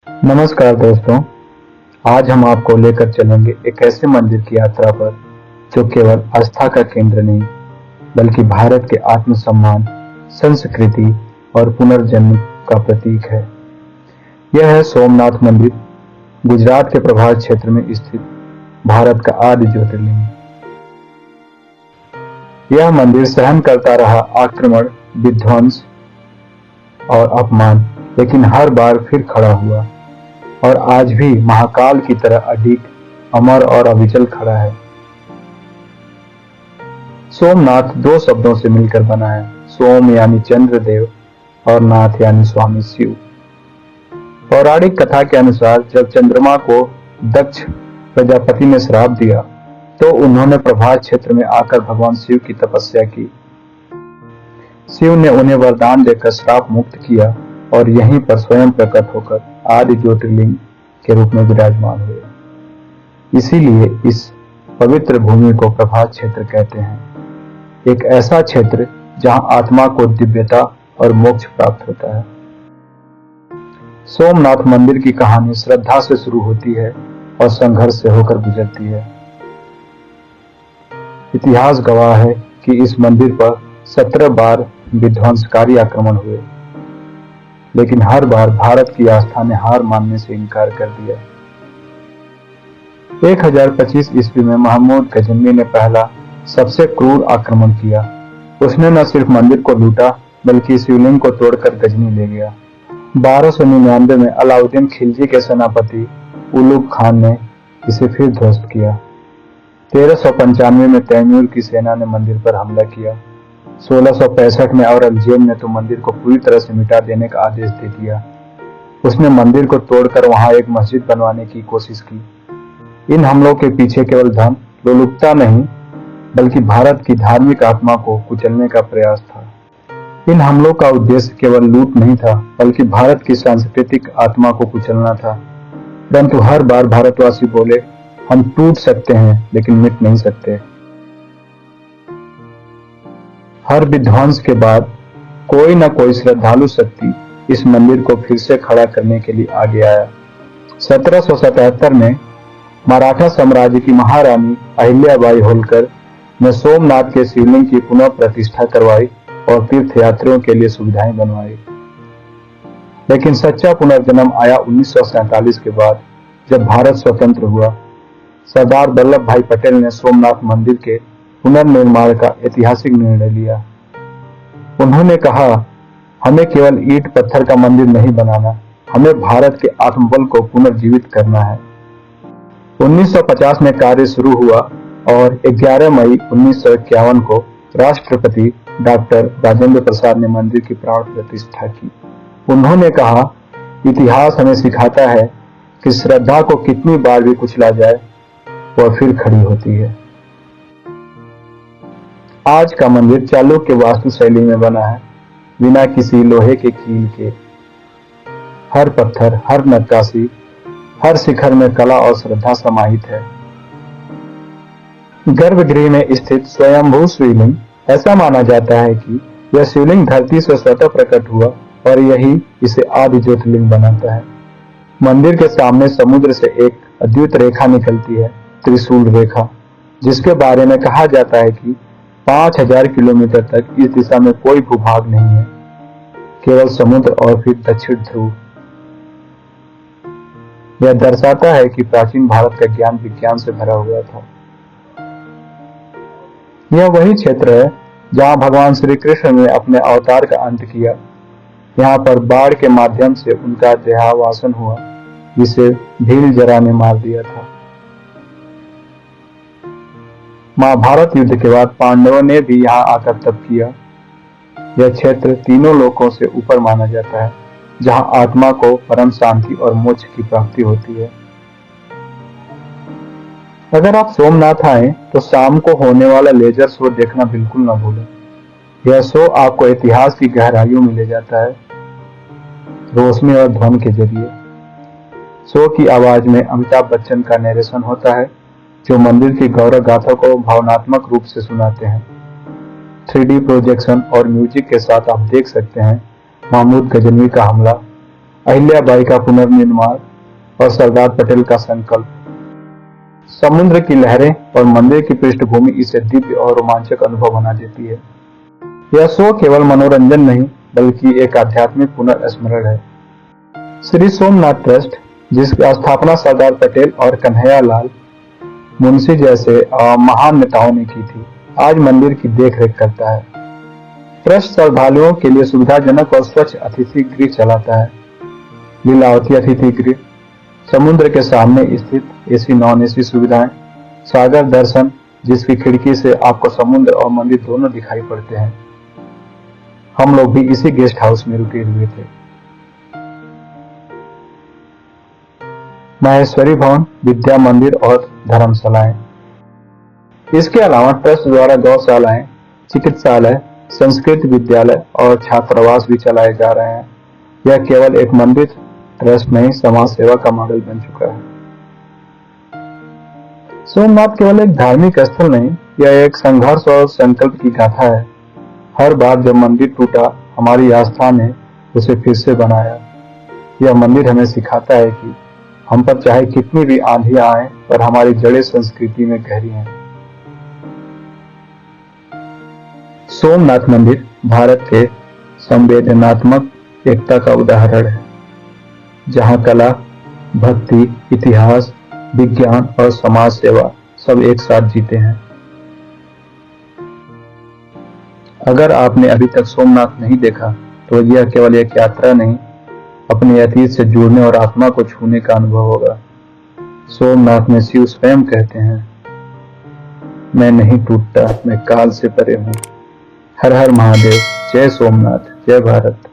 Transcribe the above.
नमस्कार दोस्तों, आज हम आपको लेकर चलेंगे एक ऐसे मंदिर की यात्रा पर जो केवल आस्था का केंद्र नहीं बल्कि भारत के आत्मसम्मान, संस्कृति और पुनर्जन्म का प्रतीक है। यह है सोमनाथ मंदिर, गुजरात के प्रभास क्षेत्र में स्थित भारत का आदि ज्योतिर्लिंग। यह मंदिर सहन करता रहा आक्रमण, विध्वंस और अपमान, लेकिन हर बार फिर खड़ा हुआ और आज भी महाकाल की तरह अडिग, अमर और अविचल खड़ा है। सोमनाथ दो शब्दों से मिलकर बना है, सोम यानी चंद्रदेव और नाथ यानी स्वामी शिव। पौराणिक कथा के अनुसार जब चंद्रमा को दक्ष प्रजापति ने श्राप दिया तो उन्होंने प्रभास क्षेत्र में आकर भगवान शिव की तपस्या की। शिव ने उन्हें वरदान देकर श्राप मुक्त किया और यहीं पर स्वयं प्रकट होकर आदि ज्योतिर्लिंग के रूप में विराजमान हुए। इसीलिए इस पवित्र भूमि को प्रभास क्षेत्र कहते हैं, एक ऐसा क्षेत्र जहां आत्मा को दिव्यता और मोक्ष प्राप्त होता है। सोमनाथ मंदिर की कहानी श्रद्धा से शुरू होती है और संघर्ष से होकर गुजरती है। इतिहास गवाह है कि इस मंदिर पर 17 बार विध्वंसकारी आक्रमण हुए, लेकिन हर बार भारत की आस्था ने हार मानने से इनकार कर दिया। 1025 ईस्वी में महमूद गजनवी ने पहला सबसे क्रूर आक्रमण किया। उसने न सिर्फ मंदिर को लूटा बल्कि शिवलिंग को तोड़कर गजनी ले गया। 1299 में अलाउद्दीन खिलजी के सेनापति उलुग खान ने इसे फिर ध्वस्त किया। 1395 में तैमूर की सेना ने मंदिर पर हमला किया। 1665 में औरंगजेब ने तो मंदिर को पूरी तरह से मिटा देने का आदेश दे दिया। उसने मंदिर को तोड़कर वहां एक मस्जिद बनवाने की कोशिश की। इन हमलों के पीछे केवल धन, लोलुपता नहीं बल्कि भारत की धार्मिक आत्मा को कुचलने का प्रयास था। इन हमलों का उद्देश्य केवल लूट नहीं था बल्कि भारत की सांस्कृतिक आत्मा को कुचलना था। परंतु हर बार भारतवासी बोले, हम टूट सकते हैं लेकिन मिट नहीं सकते। हर विध्वंस के बाद कोई न कोई श्रद्धालु शक्ति इस मंदिर को फिर से खड़ा करने के लिए आगे आया। 1777 में मराठा साम्राज्य की महारानी अहिल्याबाई होलकर ने सोमनाथ के शिवलिंग की पुनः प्रतिष्ठा करवाई और तीर्थयात्रियों के लिए सुविधाएं बनवाई। लेकिन सच्चा पुनर्जन्म आया 1947 के बाद, जब भारत स्वतंत्र हुआ। सरदार वल्लभ भाई पटेल ने सोमनाथ मंदिर के पुनर्निर्माण का ऐतिहासिक निर्णय लिया। उन्होंने कहा, हमें केवल ईंट पत्थर का मंदिर नहीं बनाना, हमें भारत के आत्मबल को पुनर्जीवित करना है। 1950 में कार्य शुरू हुआ और 11 मई 1951 को राष्ट्रपति डॉक्टर राजेंद्र प्रसाद ने मंदिर की प्राण प्रतिष्ठा की। उन्होंने कहा, इतिहास हमें सिखाता है कि श्रद्धा को कितनी बार भी कुचला जाए वह फिर खड़ी होती है। आज का मंदिर चालुक्य वास्तुशैली में बना है, बिना किसी लोहे के कील के। हर पत्थर, हर नक्काशी, हर शिखर में कला और श्रद्धा समाहित है। गर्भगृह में स्थित स्वयंभू शिवलिंग, ऐसा माना जाता है कि यह शिवलिंग धरती से स्वतः प्रकट हुआ और यही इसे आदि ज्योतिर्लिंग बनाता है। मंदिर के सामने समुद्र से एक अद्भुत रेखा निकलती है, त्रिशूल रेखा, जिसके बारे में कहा जाता है कि 5000 किलोमीटर तक इस दिशा में कोई भूभाग नहीं है, केवल समुद्र और फिर दक्षिण ध्रुव। यह दर्शाता है कि प्राचीन भारत का ज्ञान विज्ञान से भरा हुआ था। यह वही क्षेत्र है जहां भगवान श्री कृष्ण ने अपने अवतार का अंत किया। यहाँ पर बाढ़ के माध्यम से उनका देहावसान हुआ, जिसे भील जरा ने मार दिया था। महाभारत युद्ध के बाद पांडवों ने भी यहाँ आकर तप किया। यह क्षेत्र तीनों लोकों से ऊपर माना जाता है, जहां आत्मा को परम शांति और मोक्ष की प्राप्ति होती है। अगर आप सोमनाथ आए तो शाम को होने वाला लेजर शो देखना बिल्कुल न भूलें। यह शो आपको इतिहास की गहराइयों में ले जाता है, रोशनी और ध्वनि के जरिए। शो की आवाज में अमिताभ बच्चन का नरेशन होता है, जो मंदिर की गौरव गाथा को भावनात्मक रूप से सुनाते हैं। 3D प्रोजेक्शन और म्यूजिक के साथ आप देख सकते हैं महमूद गजनवी का हमला, अहिल्याबाई का पुनर्निर्माण और सरदार पटेल का संकल्प। समुद्र की लहरें और मंदिर की पृष्ठभूमि इसे दिव्य और रोमांचक अनुभव बना देती है। यह शो केवल मनोरंजन नहीं बल्कि एक आध्यात्मिक पुनर्स्मरण है। श्री सोमनाथ ट्रस्ट, जिसकी स्थापना सरदार पटेल और कन्हैया लाल मुंशी जैसे महान नेताओं ने की थी, आज मंदिर की देखरेख करता है। ट्रस्ट श्रद्धालुओं के लिए सुविधाजनक और स्वच्छ अतिथि गृह चलाता है। लीलावती अतिथि गृह, समुद्र के सामने स्थित एसी नॉन एसी सुविधाएं, सागर दर्शन जिसकी खिड़की से आपको समुद्र और मंदिर दोनों दिखाई पड़ते हैं। हम लोग भी इसी गेस्ट हाउस में रुके हुए थे। माहेश्वरी भवन, विद्या मंदिर और धर्मशालाएं। इसके अलावा ट्रस्ट द्वारा गौशालाएं, चिकित्सालय, संस्कृत विद्यालय और छात्रावास भी चलाए जा रहे हैं। यह केवल एक मंदिर ट्रस्ट नहीं, समाज सेवा का मॉडल बन चुका है। सोमनाथ केवल एक धार्मिक स्थल नहीं, यह एक संघर्ष और संकल्प की गाथा है। हर बार जब मंदिर टूटा, हमारी आस्था ने उसे फिर से बनाया। यह मंदिर हमें सिखाता है कि हम पर चाहे कितनी भी आंधियां आए, पर हमारी जड़ें संस्कृति में गहरी हैं। सोमनाथ मंदिर भारत के संवेदनात्मक एकता का उदाहरण है, जहां कला, भक्ति, इतिहास, विज्ञान और समाज सेवा सब एक साथ जीते हैं। अगर आपने अभी तक सोमनाथ नहीं देखा, तो यह केवल एक यात्रा नहीं, अपने अतीत से जुड़ने और आत्मा को छूने का अनुभव होगा। सोमनाथ में शिव स्वयं कहते हैं, मैं नहीं टूटता, मैं काल से परे हूँ। हर हर महादेव, जय सोमनाथ, जय भारत।